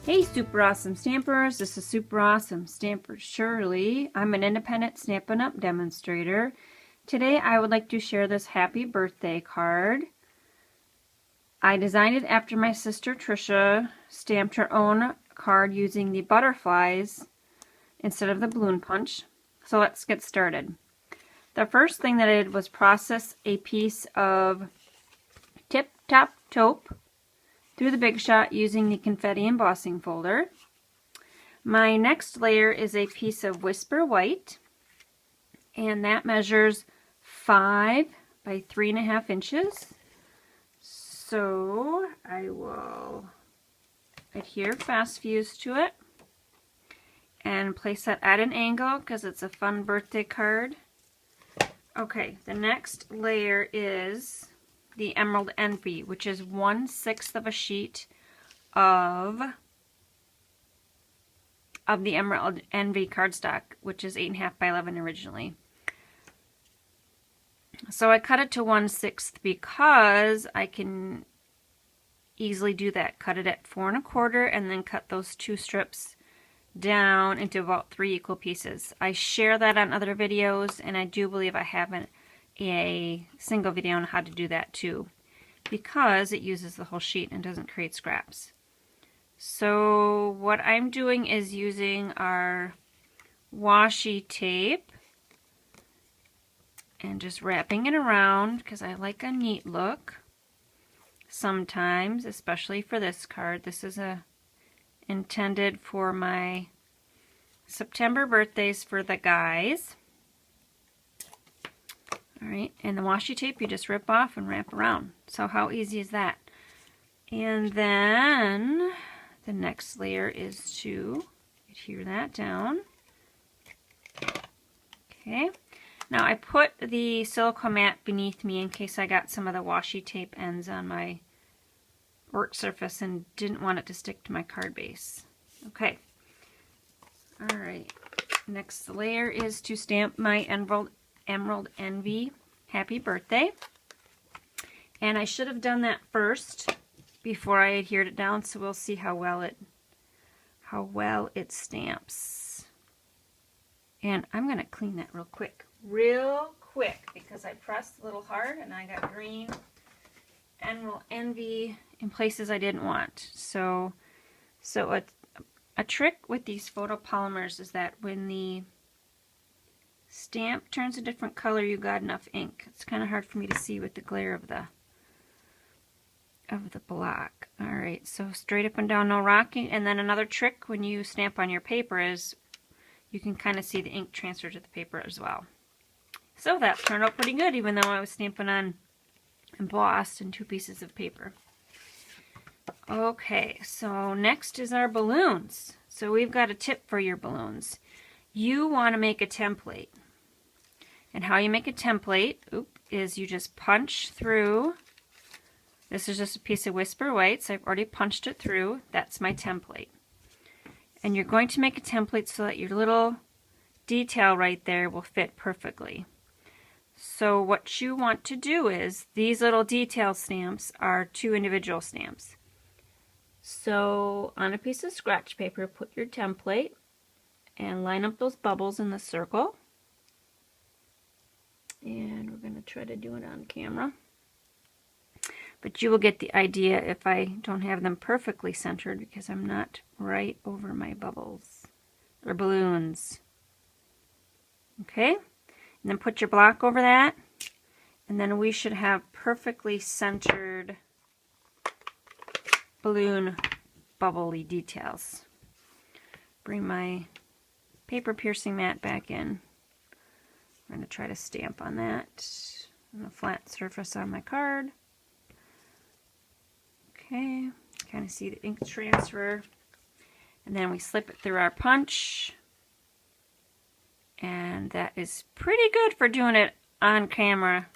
Hey Super Awesome Stampers, this is Super Awesome Stamper Shirley. I'm an independent Stampin' Up! Demonstrator. Today I would like to share this happy birthday card. I designed it after my sister Trisha stamped her own card using the butterflies instead of the balloon punch. So let's get started. The first thing that I did was process a piece of Tip Top Taupe through the Big Shot using the confetti embossing folder. My next layer is a piece of Whisper White, and that measures 5 by 3.5 inches. So I will adhere fast fuse to it and place that at an angle because it's a fun birthday card. Okay, the next layer is the Emerald Envy, which is 1/6 of a sheet of the Emerald Envy cardstock, which is 8.5 by 11 originally. So I cut it to 1/6 because I can easily do that. Cut it at 4 1/4 and then cut those 2 strips down into about 3 equal pieces. I share that on other videos, and I do believe I have a single video on how to do that too, because it uses the whole sheet and doesn't create scraps. So what I'm doing is using our washi tape and just wrapping it around because I like a neat look sometimes, especially for this card. This is intended for my September birthdays for the guys. Alright, and the washi tape you just rip off and wrap around. So how easy is that? And then the next layer is to adhere that down. Okay, now I put the silicone mat beneath me in case I got some of the washi tape ends on my work surface and didn't want it to stick to my card base. Okay, alright, next layer is to stamp my Emerald Envy Happy Birthday. And I should have done that first before I adhered it down, so we'll see how well it stamps. And I'm going to clean that real quick because I pressed a little hard and I got green Emerald Envy in places I didn't want. So a trick with these photopolymers is that when the stamp turns a different color, you got enough ink. It's kind of hard for me to see with the glare of the block. Alright, so straight up and down, no rocking. And then another trick when you stamp on your paper is you can kind of see the ink transfer to the paper as well. So that turned out pretty good, even though I was stamping on embossed and 2 pieces of paper. Okay, so next is our balloons. So we've got a tip for your balloons. You want to make a template. And how you make a template is you just punch through. This is just a piece of Whisper White, so I've already punched it through. That's my template. And you're going to make a template so that your little detail right there will fit perfectly. So what you want to do is, these little detail stamps are 2 individual stamps. So on a piece of scratch paper, put your template and line up those bubbles in the circle. And we're going to try to do it on camera. But you will get the idea if I don't have them perfectly centered because I'm not right over my bubbles or balloons. Okay, and then put your block over that, and then we should have perfectly centered balloon bubbly details. Bring my paper piercing mat back in. I'm going to try to stamp on that on a flat surface on my card. Okay, kind of see the ink transfer. And then we slip it through our punch. And that is pretty good for doing it on camera,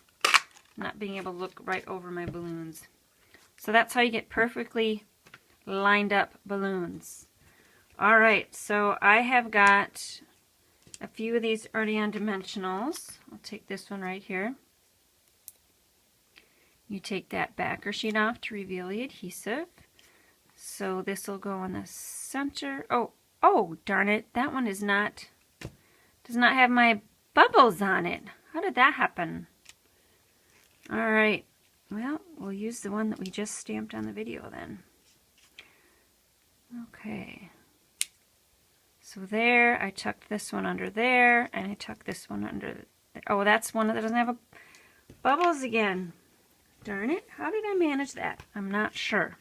not being able to look right over my balloons. So that's how you get perfectly lined up balloons. Alright, so I have got a few of these already on dimensionals. I'll take this one right here. You take that backer sheet off to reveal the adhesive. So this will go in the center. Oh, darn it. That one does not have my bubbles on it. How did that happen? All right. Well, we'll use the one that we just stamped on the video then. Okay. So there, I tucked this one under there, and I tucked this one under there. Oh, that's one that doesn't have bubbles again. Darn it. How did I manage that? I'm not sure.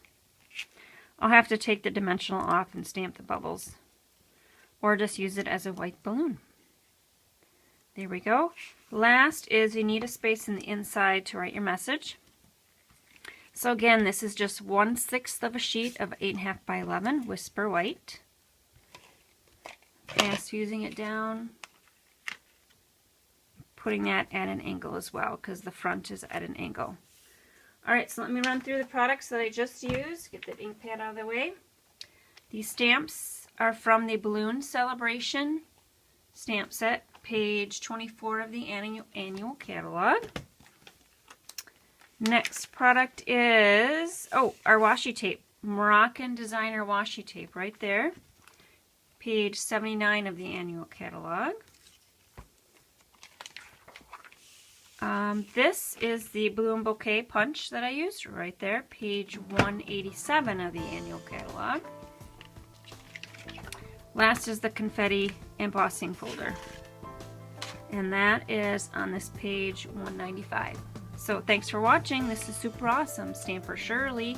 I'll have to take the dimensional off and stamp the bubbles. Or just use it as a white balloon. There we go. Last is you need a space in the inside to write your message. So again, this is just 1/6 of a sheet of 8.5 by 11 Whisper White. Fast fusing it down. Putting that at an angle as well, because the front is at an angle. Alright, so let me run through the products that I just used. Get the ink pad out of the way. These stamps are from the Balloon Celebration stamp set, page 24 of the annual catalog. Next product is, our washi tape. Moroccan designer washi tape right there. Page 79 of the annual catalog. This is the Balloon Bouquet punch that I used right there. Page 187 of the annual catalog. Last is the confetti embossing folder. And that is on this page 195. So thanks for watching. This is super awesome. Stamper Shirley.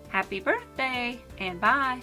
Happy birthday and bye.